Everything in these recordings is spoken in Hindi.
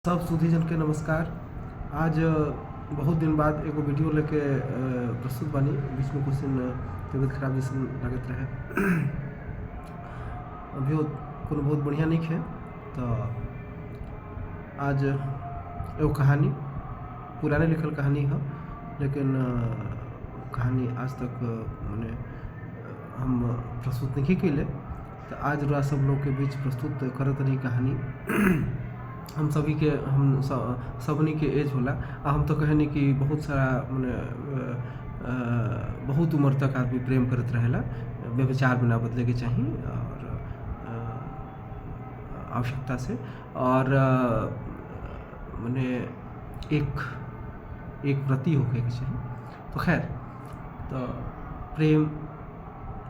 सब सुधीजन के नमस्कार। आज बहुत दिन बाद एगो वीडियो लेके प्रस्तुत बानी। बीच में कुछ दिन तबियत खराब जैसे लागत रहे। अभी कोनो बहुत बढ़िया नहीं है। तो आज एगो कहानी पुराने लिखल कहानी है, लेकिन कहानी आज तक मैंने हम प्रस्तुत नहीं कैले। तो आज रहा सब लोग के बीच प्रस्तुत करत रही कहानी। हम सभी के सबनी के एज होला। हम तो कहनी कि बहुत सारा मैंने बहुत उम्र तक आदमी प्रेम करत रहेला। व्यभिचार बिना बदले के चाहिए और आवश्यकता से और मैंने एक प्रति होके के चाहिए। तो खैर, तो प्रेम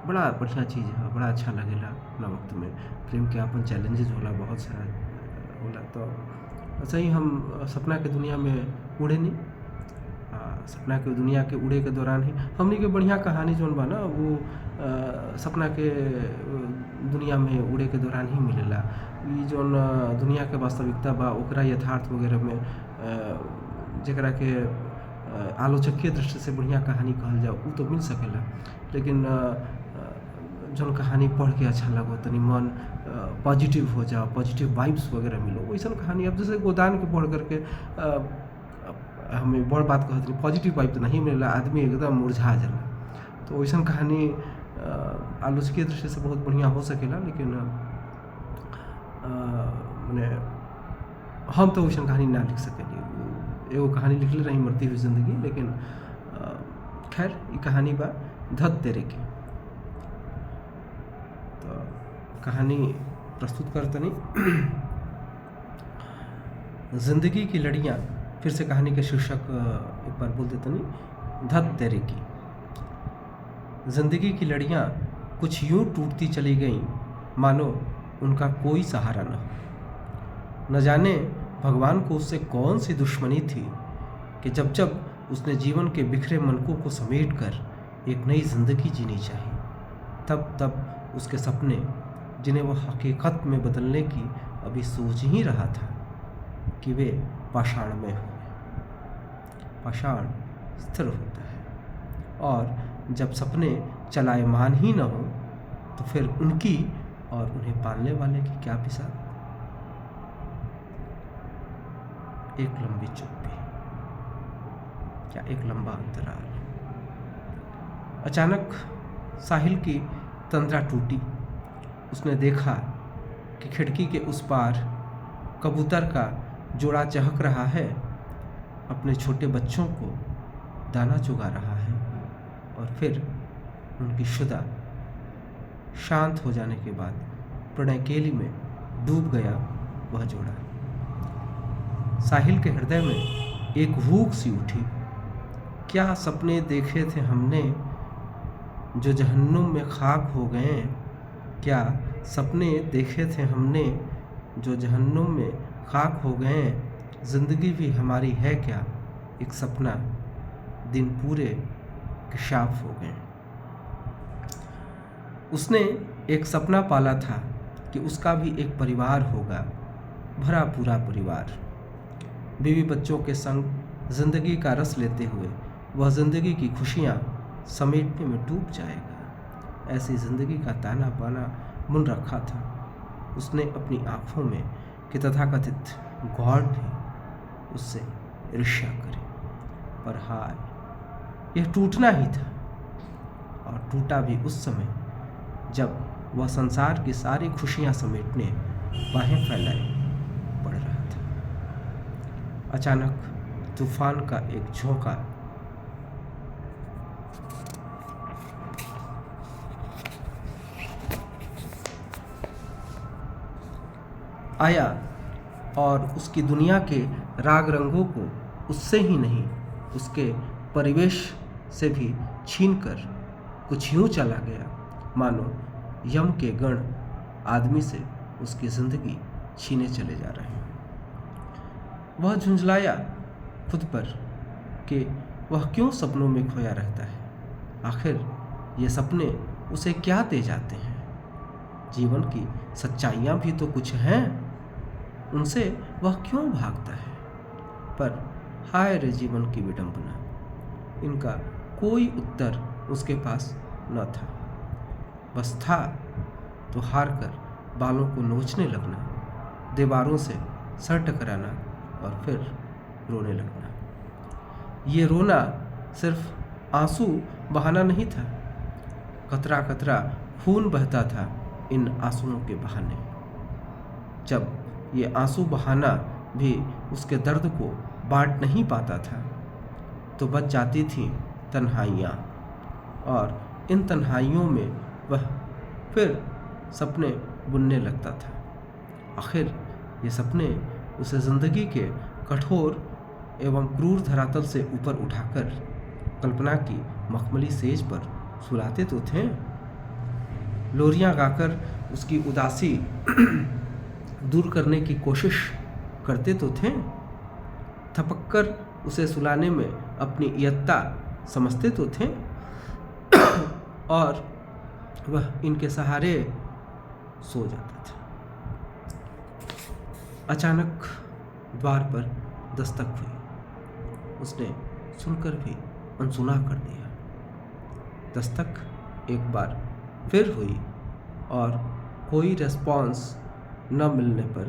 बड़ा बढ़िया चीज़ है, बड़ा अच्छा लगेला अपना वक्त में। प्रेम के अपन चैलेंजेस होला, बहुत सारा होला। तो ऐसे ही हम सपना के दुनिया में उड़े नहीं। सपना के दुनिया के उड़े के दौरान ही हमनी के बढ़िया कहानी जौन बा ना, वो सपना के दुनिया में उड़े के दौरान ही मिलेला। ई जौन दुनिया के वास्तविकता बा ओकरा यथार्थ वगैरह में जकरा के आलोचकीय दृष्टि से बढ़िया कहानी कहल जाओ उ तो मिल सकेला। लेकिन जौन कहानी पढ़ के अच्छा लगो, तनी मन पॉजिटिव हो जाओ, पॉजिटिव वाइब्स वगैरह मिलो, वैसा कहानी। अब जैसे गोदान के पढ़ करके हमें बड़ बात कहते हैं, पॉजिटिव वाइब तो नहीं मिलेला, आदमी एकदम मुरझा जाला। तो वैसा कहानी आलोचकीय दृष्टि से बहुत बढ़िया हो सकेला। लेकिन मैंने हम तो वैसा कहानी ना लिख सकेली। एगो कहानी लिखले रही मरती हुई जिंदगी। लेकिन खैर, ये कहानी बा धत तेरे की। तो कहानी प्रस्तुत करतनी। जिंदगी की लड़ियाँ, फिर से कहानी के शीर्षक एक बार बोल देतनी, धत तेरे की। जिंदगी की लड़ियाँ कुछ यूं टूटती चली गईं मानो उनका कोई सहारा न हो। न जाने भगवान को उससे कौन सी दुश्मनी थी कि जब जब उसने जीवन के बिखरे मनकों को समेट कर एक नई जिंदगी जीनी चाहिए, तब तब उसके सपने, जिन्हें वह हकीकत में बदलने की अभी सोच ही रहा था, कि वे पाषाण में हो गए। पाषाण स्थिर होता है, और जब सपने चलायमान ही न हो तो फिर उनकी और उन्हें पालने वाले की क्या बिसात। एक लंबी चुप्पी, क्या एक लंबा अंतराल। अचानक साहिल की तंद्रा टूटी। उसने देखा कि खिड़की के उस पार कबूतर का जोड़ा चहक रहा है, अपने छोटे बच्चों को दाना चुगा रहा है। और फिर उनकी शुदा शांत हो जाने के बाद प्रणय केली में डूब गया वह जोड़ा। साहिल के हृदय में एक भूख सी उठी। क्या सपने देखे थे हमने जो जहन्नुम में खाक हो गए। क्या सपने देखे थे हमने जो जहन्नुम में खाक हो गए। जिंदगी भी हमारी है क्या एक सपना, दिन पूरे किशाफ हो गए। उसने एक सपना पाला था कि उसका भी एक परिवार होगा, भरा पूरा परिवार। बीवी बच्चों के संग जिंदगी का रस लेते हुए वह जिंदगी की खुशियाँ समेटने में डूब जाएगा। ऐसी जिंदगी का ताना बाना बुन रखा था उसने अपनी आँखों में कि तथाकथित गॉड भी उससे ईर्ष्या करे। पर हाय, यह टूटना ही था, और टूटा भी उस समय जब वह संसार की सारी खुशियाँ समेटने बाहें फैलाए पड़ रहा था। अचानक तूफान का एक झोंका आया और उसकी दुनिया के राग रंगों को उससे ही नहीं, उसके परिवेश से भी छीनकर कुछ यूं चला गया मानो यम के गण आदमी से उसकी जिंदगी छीने चले जा रहे हैं। वह झुंझलाया खुद पर कि वह क्यों सपनों में खोया रहता है। आखिर ये सपने उसे क्या दे जाते हैं। जीवन की सच्चाइयाँ भी तो कुछ हैं। उनसे वह क्यों भागता है? पर हाय रे जीवन की विडंबना, इनका कोई उत्तर उसके पास न था। बस था तो हार कर बालों को नोचने लगना, दीवारों से सर टकराना और फिर रोने लगना। ये रोना सिर्फ आंसू बहाना नहीं था, कतरा कतरा खून बहता था इन आंसुओं के बहाने। जब ये आंसू बहाना भी उसके दर्द को बांट नहीं पाता था तो बच जाती थी तन्हाइयाँ, और इन तन्हाइयों में वह फिर सपने बुनने लगता था। आखिर ये सपने उसे ज़िंदगी के कठोर एवं क्रूर धरातल से ऊपर उठाकर कल्पना की मखमली सेज पर सुलाते तो थे, लोरियां गाकर उसकी उदासी दूर करने की कोशिश करते तो थे, थपककर उसे सुलाने में अपनी इयत्ता समझते तो थे, और वह इनके सहारे सो जाता था। अचानक द्वार पर दस्तक हुई। उसने सुनकर भी अनसुना कर दिया। दस्तक एक बार फिर हुई और कोई रिस्पॉन्स न मिलने पर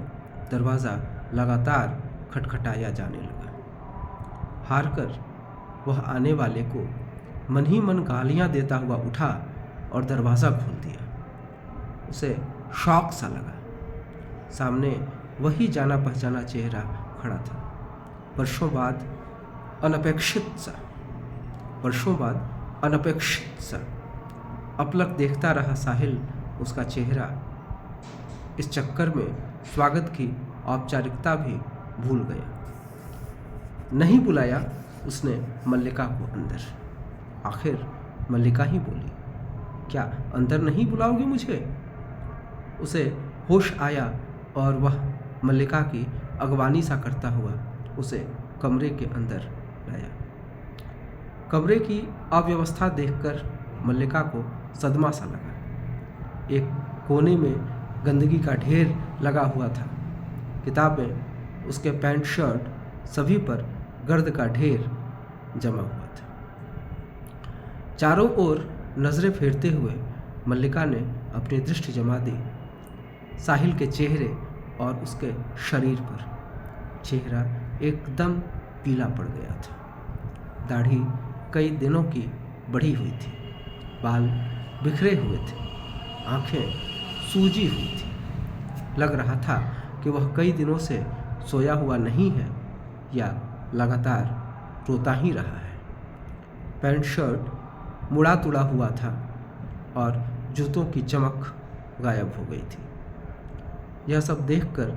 दरवाज़ा लगातार खटखटाया जाने लगा। हारकर वह आने वाले को मन ही मन गालियाँ देता हुआ उठा और दरवाज़ा खोल दिया। उसे शौक सा लगा। सामने वही जाना पहचाना चेहरा खड़ा था। वर्षों बाद अनपेक्षित सा अपलक देखता रहा साहिल उसका चेहरा। इस चक्कर में स्वागत की औपचारिकता भी भूल गया। नहीं बुलाया उसने मल्लिका को अंदर। आखिर मल्लिका ही बोली, क्या अंदर नहीं बुलाओगे मुझे? उसे होश आया और वह मल्लिका की अगवानी सा करता हुआ उसे कमरे के अंदर लाया। कमरे की अव्यवस्था देखकर मल्लिका को सदमा सा लगा। एक कोने में गंदगी का ढेर लगा हुआ था। किताबें, उसके पैंट शर्ट, सभी पर गर्द का ढेर जमा हुआ था। चारों ओर नजरें फेरते हुए मल्लिका ने अपनी दृष्टि जमा दी साहिल के चेहरे और उसके शरीर पर। चेहरा एकदम पीला पड़ गया था। दाढ़ी कई दिनों की बढ़ी हुई थी, बाल बिखरे हुए थे, आंखें सूजी हुई थी। लग रहा था कि वह कई दिनों से सोया हुआ नहीं है या लगातार रोता ही रहा है। पैंट शर्ट मुड़ा तुड़ा हुआ था और जूतों की चमक गायब हो गई थी। यह सब देखकर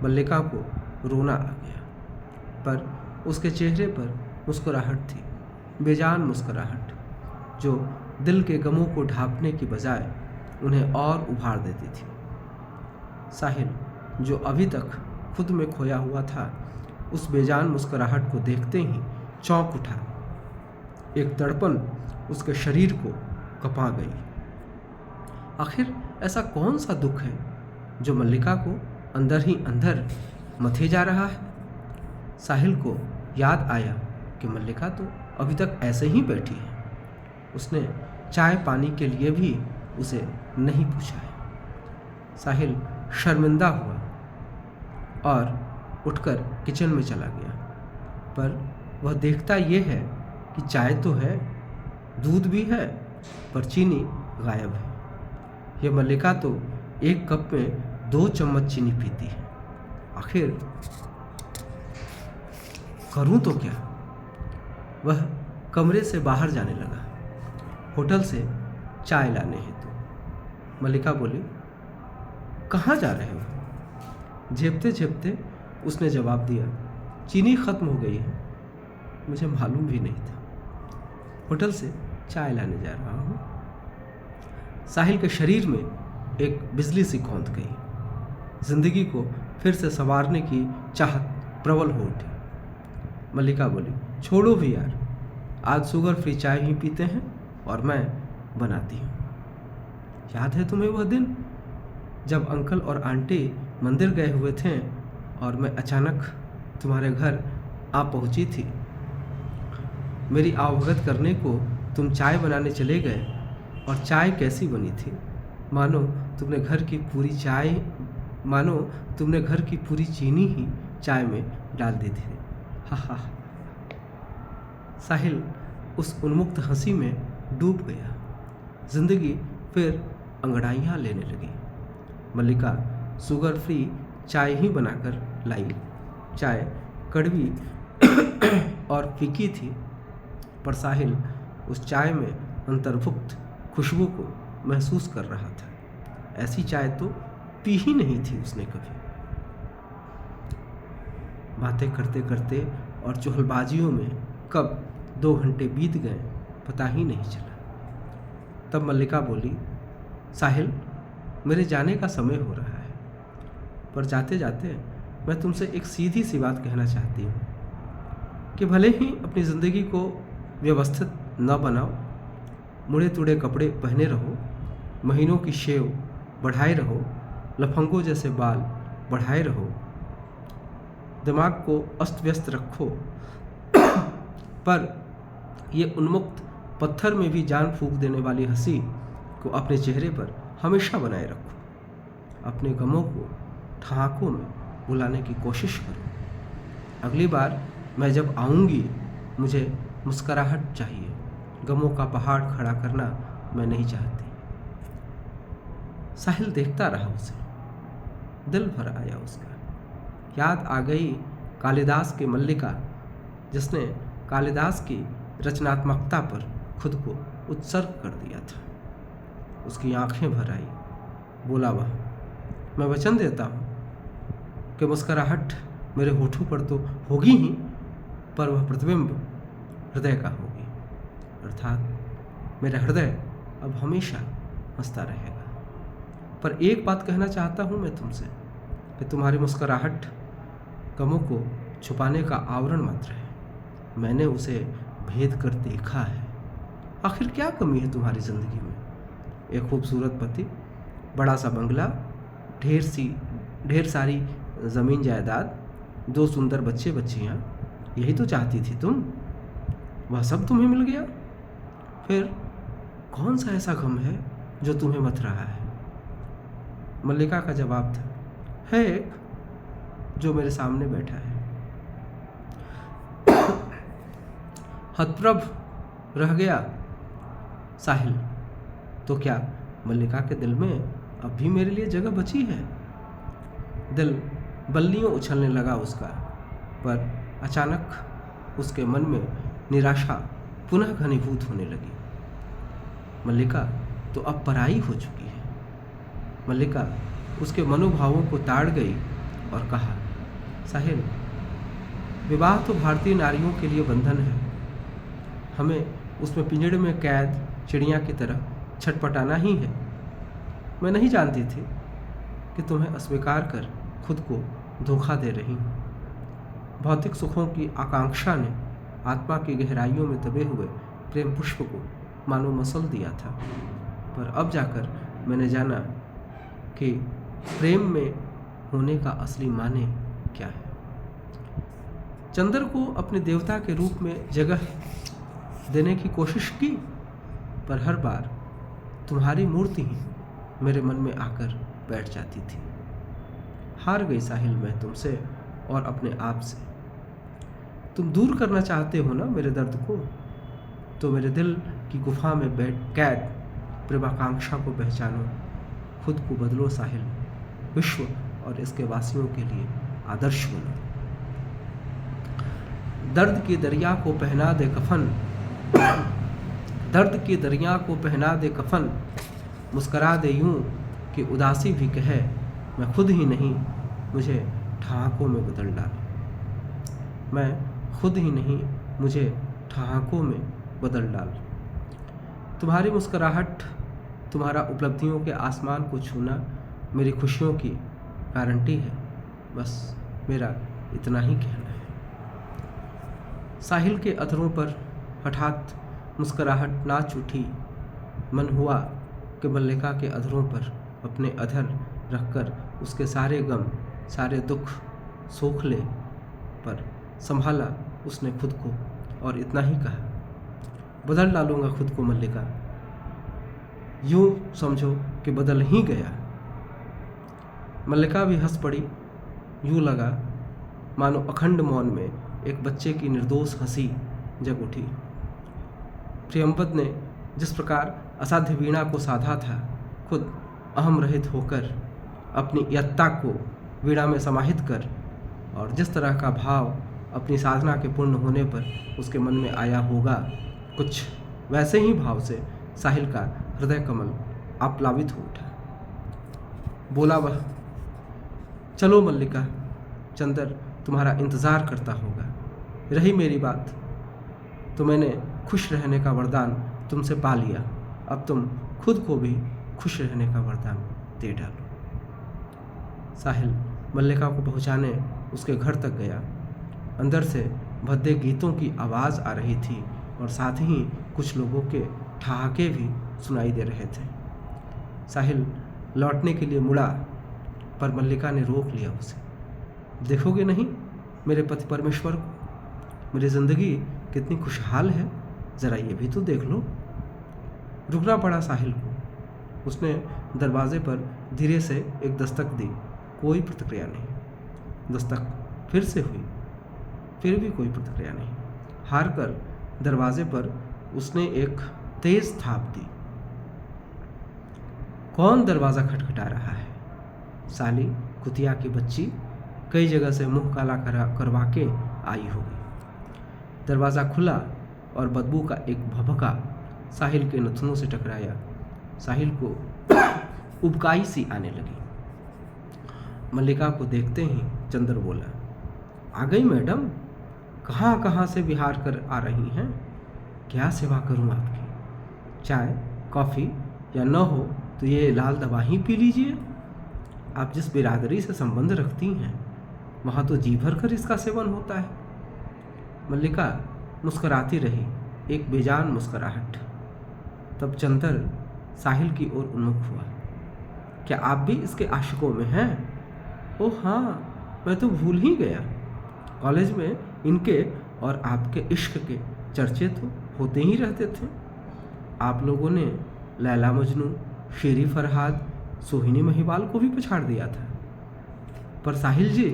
मल्लिका को रोना आ गया, पर उसके चेहरे पर मुस्कुराहट थी, बेजान मुस्कुराहट, जो दिल के गमों को ढांपने की बजाय उन्हें और उभार देती थी। साहिल, जो अभी तक खुद में खोया हुआ था, उस बेजान मुस्कुराहट को देखते ही चौंक उठा। एक तड़पन उसके शरीर को कपा गई। आखिर ऐसा कौन सा दुख है जो मल्लिका को अंदर ही अंदर मथे जा रहा है? साहिल को याद आया कि मल्लिका तो अभी तक ऐसे ही बैठी है। उसने चाय पानी के लिए भी उसे नहीं पूछा है। साहिल शर्मिंदा हुआ और उठकर किचन में चला गया, पर वह देखता ये है कि चाय तो है, दूध भी है, पर चीनी गायब है। यह मल्लिका तो एक कप में 2 चम्मच चीनी पीती है। आखिर करूं तो क्या? वह कमरे से बाहर जाने लगा, होटल से चाय लाने हेतु। मल्लिका बोली, कहाँ जा रहे हो? झेपते झेपते उसने जवाब दिया, चीनी खत्म हो गई है, मुझे मालूम भी नहीं था, होटल से चाय लाने जा रहा हूँ। साहिल के शरीर में एक बिजली सी कौंध गई। जिंदगी को फिर से संवारने की चाहत प्रबल हो उठी। मल्लिका बोली, छोड़ो भी यार, आज शुगर फ्री चाय ही पीते हैं और मैं बनाती हूँ। याद है तुम्हें वह दिन जब अंकल और आंटी मंदिर गए हुए थे और मैं अचानक तुम्हारे घर आ पहुंची थी। मेरी आवभगत करने को तुम चाय बनाने चले गए और चाय कैसी बनी थी, मानो तुमने घर की पूरी चीनी ही चाय में डाल दी थी। हा हा। साहिल उस उन्मुक्त हंसी में डूब गया। जिंदगी फिर अंगड़ाइयाँ लेने लगी। मल्लिका शुगर फ्री चाय ही बनाकर लाई। चाय कड़वी और फीकी थी, पर साहिल उस चाय में अंतर्भुक्त खुशबू को महसूस कर रहा था। ऐसी चाय तो पी ही नहीं थी उसने कभी। बातें करते करते और चुहलबाजियों में कब 2 घंटे बीत गए पता ही नहीं चला। तब मल्लिका बोली, साहिल, मेरे जाने का समय हो रहा है, पर जाते जाते मैं तुमसे एक सीधी सी बात कहना चाहती हूँ कि भले ही अपनी ज़िंदगी को व्यवस्थित न बनाओ, मुड़े तुड़े कपड़े पहने रहो, महीनों की शेव बढ़ाए रहो, लफंगों जैसे बाल बढ़ाए रहो, दिमाग को अस्त व्यस्त रखो, पर ये उन्मुक्त पत्थर में भी जान फूंक देने वाली हंसी को अपने चेहरे पर हमेशा बनाए रखो। अपने गमों को ठहाकों में बुलाने की कोशिश करो। अगली बार मैं जब आऊँगी मुझे मुस्कुराहट चाहिए। गमों का पहाड़ खड़ा करना मैं नहीं चाहती। साहिल देखता रहा उसे। दिल भर आया उसका। याद आ गई कालिदास की मल्लिका, जिसने कालिदास की रचनात्मकता पर खुद को उत्सर्ग कर दिया था। उसकी आंखें भर आई। बोला वह, मैं वचन देता हूँ कि मुस्कुराहट मेरे होठों पर तो होगी ही, पर वह प्रतिबिंब हृदय का होगी। अर्थात मेरा हृदय अब हमेशा हंसता रहेगा। पर एक बात कहना चाहता हूँ मैं तुमसे कि तुम्हारी मुस्कुराहट गमों को छुपाने का आवरण मात्र है। मैंने उसे भेद कर देखा है। आखिर क्या कमी है तुम्हारी ज़िंदगी में? एक खूबसूरत पति, बड़ा सा बंगला, ढेर सारी ज़मीन जायदाद, 2 सुंदर बच्चे बच्चियाँ, यही तो चाहती थी तुम। वह सब तुम्हें मिल गया। फिर कौन सा ऐसा गम है जो तुम्हें मथ रहा है? मल्लिका का जवाब था, है एक जो मेरे सामने बैठा है। हतप्रभ रह गया साहिल। तो क्या मल्लिका के दिल में अब भी मेरे लिए जगह बची है? दिल बल्लियों उछलने लगा उसका, पर अचानक उसके मन में निराशा पुनः घनीभूत होने लगी। मल्लिका तो अब पराई हो चुकी है। मल्लिका उसके मनोभावों को ताड़ गई और कहा, साहिल, विवाह तो भारतीय नारियों के लिए बंधन है। हमें उसमें पिंजड़े में कैद चिड़िया की तरह छटपटाना ही है। मैं नहीं जानती थी कि तुम्हें अस्वीकार कर खुद को धोखा दे रही हूँ। भौतिक सुखों की आकांक्षा ने आत्मा की गहराइयों में दबे हुए प्रेम पुष्प को मानो मसल दिया था, पर अब जाकर मैंने जाना कि प्रेम में होने का असली माने क्या है। चंद्र को अपने देवता के रूप में जगह देने की कोशिश की, पर हर बार तुम्हारी मूर्ति ही मेरे मन में आकर बैठ जाती थी। हार गई साहिल मैं तुमसे और अपने आप से। तुम दूर करना चाहते हो ना मेरे दर्द को, तो मेरे दिल की गुफा में बैठ कैद प्रेमाकांक्षा को पहचानो। खुद को बदलो साहिल, विश्व और इसके वासियों के लिए आदर्श बनो। दर्द की दरिया को पहना दे कफन, दर्द की दरिया को पहना दे कफन, मुस्करा दे यूं कि उदासी भी कहे मैं खुद ही नहीं, मुझे ठहाकों में बदल डाल। मैं खुद ही नहीं, मुझे ठहाकों में बदल डाल। तुम्हारी मुस्कुराहट, तुम्हारा उपलब्धियों के आसमान को छूना मेरी खुशियों की गारंटी है। बस मेरा इतना ही कहना है। साहिल के अधरों पर हठात मुस्कुराहट नाच उठी। मन हुआ कि मल्लिका के अधरों पर अपने अधर रखकर उसके सारे गम, सारे दुख सोख ले, पर संभाला उसने खुद को और इतना ही कहा, बदल डालूंगा खुद को मल्लिका। यूं समझो कि बदल ही गया। मल्लिका भी हंस पड़ी। यूं लगा मानो अखंड मौन में एक बच्चे की निर्दोष हंसी जग उठी। प्रियंवद ने जिस प्रकार असाध्य वीणा को साधा था, खुद अहम रहित होकर अपनी यत्ता को वीणा में समाहित कर, और जिस तरह का भाव अपनी साधना के पूर्ण होने पर उसके मन में आया होगा, कुछ वैसे ही भाव से साहिल का हृदय कमल आप्लावित हो उठा। बोला वह, चलो मल्लिका, चंदर तुम्हारा इंतज़ार करता होगा। रही मेरी बात तो मैंने खुश रहने का वरदान तुमसे पा लिया, अब तुम खुद को भी खुश रहने का वरदान दे डालो। साहिल मल्लिका को पहुंचाने उसके घर तक गया। अंदर से भद्दे गीतों की आवाज़ आ रही थी और साथ ही कुछ लोगों के ठहाके भी सुनाई दे रहे थे। साहिल लौटने के लिए मुड़ा, पर मल्लिका ने रोक लिया उसे। देखोगे नहीं मेरे पति परमेश्वर को? मेरी ज़िंदगी कितनी खुशहाल है, ज़रा ये भी तो देख लो। रुकना पड़ा साहिल को। उसने दरवाजे पर धीरे से एक दस्तक दी, कोई प्रतिक्रिया नहीं। दस्तक फिर से हुई, फिर भी कोई प्रतिक्रिया नहीं। हार कर दरवाजे पर उसने एक तेज थाप दी। कौन दरवाज़ा खटखटा रहा है? साली कुतिया की बच्ची कई जगह से मुंह काला करवा के आई होगी। दरवाज़ा खुला और बदबू का एक भभका साहिल के नथनों से टकराया। साहिल को उबकाई सी आने लगी। मल्लिका को देखते ही चंदर बोला, आ गई मैडम? कहाँ कहाँ से बिहार कर आ रही हैं? क्या सेवा करूं आपकी? चाय, कॉफ़ी या न हो तो ये लाल दवा ही पी लीजिए। आप जिस बिरादरी से संबंध रखती हैं वहाँ तो जी भर कर इसका सेवन होता है। मल्लिका मुस्कराती रही, एक बेजान मुस्कराहट। तब चंदर साहिल की ओर उन्मुख हुआ। क्या आप भी इसके आशिकों में हैं? ओह हाँ, मैं तो भूल ही गया। कॉलेज में इनके और आपके इश्क के चर्चे तो होते ही रहते थे। आप लोगों ने लैला मजनू, शेरी फरहाद, सोहिनी महिवाल को भी पछाड़ दिया था। पर साहिल जी,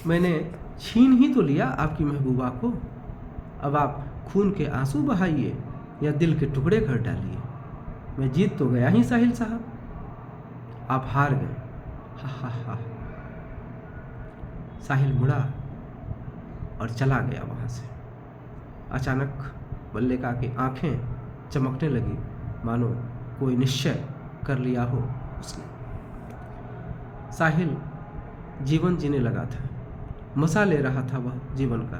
मैंने छीन ही तो लिया आपकी महबूबा को। अब आप खून के आंसू बहाइए या दिल के टुकड़े कर डालिए, मैं जीत तो गया ही साहिल साहब, आप हार गए। हा हा हा। साहिल मुड़ा और चला गया वहाँ से। अचानक मल्लिका की आंखें चमकने लगी, मानो कोई निश्चय कर लिया हो उसने। साहिल जीवन जीने लगा था, मज़ा ले रहा था वह जीवन का,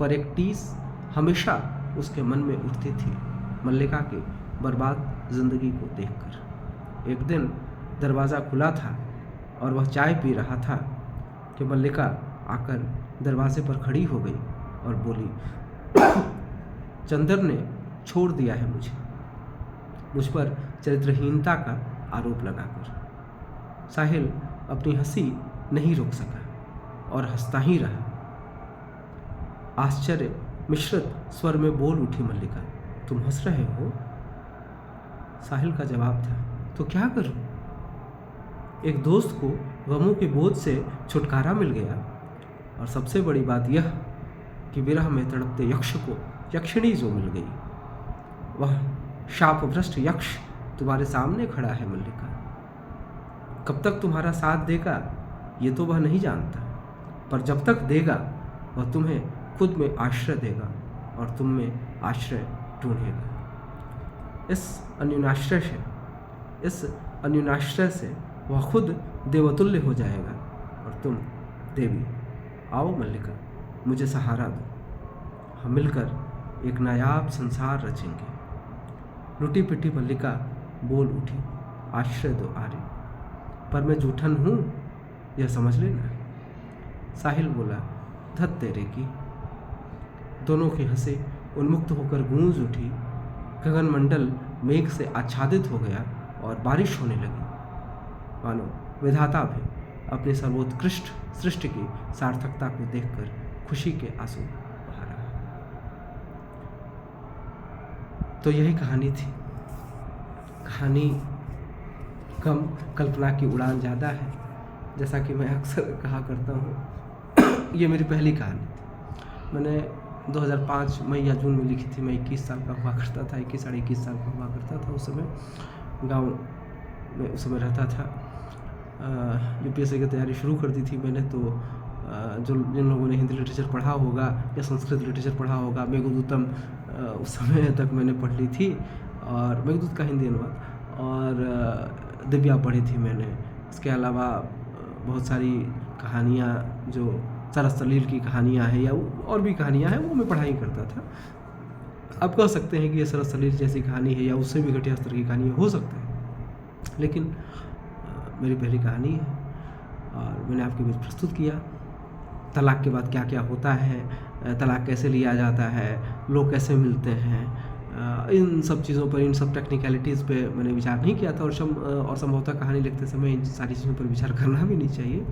पर एक टीस हमेशा उसके मन में उठती थी मल्लिका की बर्बाद जिंदगी को देखकर। एक दिन दरवाज़ा खुला था और वह चाय पी रहा था कि मल्लिका आकर दरवाजे पर खड़ी हो गई और बोली, चंदर ने छोड़ दिया है मुझ पर चरित्रहीनता का आरोप लगाकर। साहिल अपनी हंसी नहीं रोक सका और हंसता ही रहा। आश्चर्य मिश्रित स्वर में बोल उठी मल्लिका, तुम हंस रहे हो? साहिल का जवाब था, तो क्या करूं? एक दोस्त को गमों के बोझ से छुटकारा मिल गया, और सबसे बड़ी बात यह कि विरह में तड़पते यक्ष को यक्षिणी जो मिल गई। वह शापभ्रष्ट यक्ष तुम्हारे सामने खड़ा है मल्लिका। कब तक तुम्हारा साथ देगा ये तो वह नहीं जानता, पर जब तक देगा वह तुम्हें खुद में आश्रय देगा और तुम में आश्रय ढूंढेगा। इस अन्योनाश्रय से वह खुद देवतुल्य हो जाएगा और तुम देवी। आओ मल्लिका, मुझे सहारा दो, हम मिलकर एक नायाब संसार रचेंगे। लुटी पिटी मल्लिका बोल उठी, आश्रय दो आर्य, पर मैं जूठन हूँ यह समझ लेना। साहिल बोला, धत तेरे की। दोनों की हंसी उन्मुक्त होकर गूंज उठी। गगनमंडल मेघ से आच्छादित हो गया और बारिश होने लगी, मानो विधाता भी अपनी सर्वोत्कृष्ट सृष्टि की सार्थकता को देखकर खुशी के आंसू बहा रहा है। तो यही कहानी थी। कहानी कम, कल्पना की उड़ान ज़्यादा है। जैसा कि मैं अक्सर कहा करता हूँ, ये मेरी पहली कहानी थी। मैंने 2005 मई या जून में लिखी थी। मैं 21 साल का हुआ करता था, 21 साढ़े 21 साल का हुआ करता था। उस समय गाँव में उस समय रहता था। यूपीएससी की तैयारी शुरू कर दी थी मैंने। तो जिन लोगों ने हिंदी लिटरेचर पढ़ा होगा या संस्कृत लिटरेचर पढ़ा होगा, मेघदूतम उस समय तक मैंने पढ़ ली थी, और मेघदूत का हिंदी अनुवाद, और दिव्या पढ़ी थी मैंने। इसके अलावा बहुत सारी कहानियाँ जो सरस सलील की कहानियाँ हैं या और भी कहानियाँ हैं, वो मैं पढ़ाई करता था। आप कह सकते हैं कि ये सरस सलील जैसी कहानी है या उससे भी घटिया स्तर की कहानी हो सकता है, लेकिन मेरी पहली कहानी है और मैंने आपके बीच प्रस्तुत किया। तलाक के बाद क्या क्या होता है, तलाक कैसे लिया जाता है, लोग कैसे मिलते हैं, इन सब चीज़ों पर, इन सब टेक्निकलिटीज़ पे मैंने विचार नहीं किया था। और संभवतः कहानी लिखते समय इन सारी चीज़ों पर विचार करना भी नहीं चाहिए।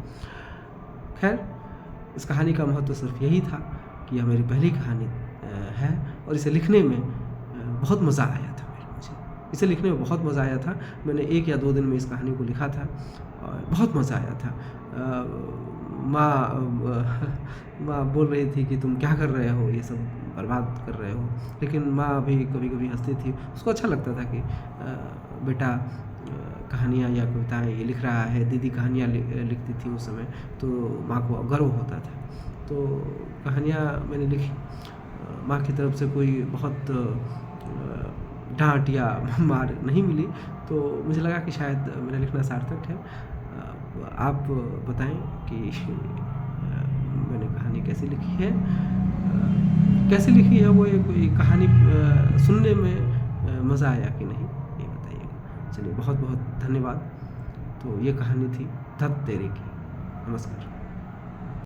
खैर, इस कहानी का महत्व सिर्फ यही था कि यह मेरी पहली कहानी है और इसे लिखने में बहुत मज़ा आया था। मुझे इसे लिखने में बहुत मज़ा आया था। मैंने 1 या 2 दिन में इस कहानी को लिखा था और बहुत मज़ा आया था। माँ बोल रही थी कि तुम क्या कर रहे हो, ये सब बर्बाद कर रहे हो, लेकिन माँ भी कभी कभी हंसती थी। उसको अच्छा लगता था कि बेटा कहानियाँ या कविताएँ ये लिख रहा है। दीदी कहानियाँ लिखती थी उस समय, तो माँ को गर्व होता था। तो कहानियाँ मैंने लिखी। माँ की तरफ से कोई बहुत डांट या मार नहीं मिली, तो मुझे लगा कि शायद मेरा लिखना सार्थक है। आप बताएं कि मैंने कहानी कैसी लिखी है, कैसी लिखी है वो, कोई कहानी सुनने में मज़ा आया कि नहीं, ये बताइएगा। चलिए, बहुत बहुत धन्यवाद। तो ये कहानी थी धत तेरे की। नमस्कार।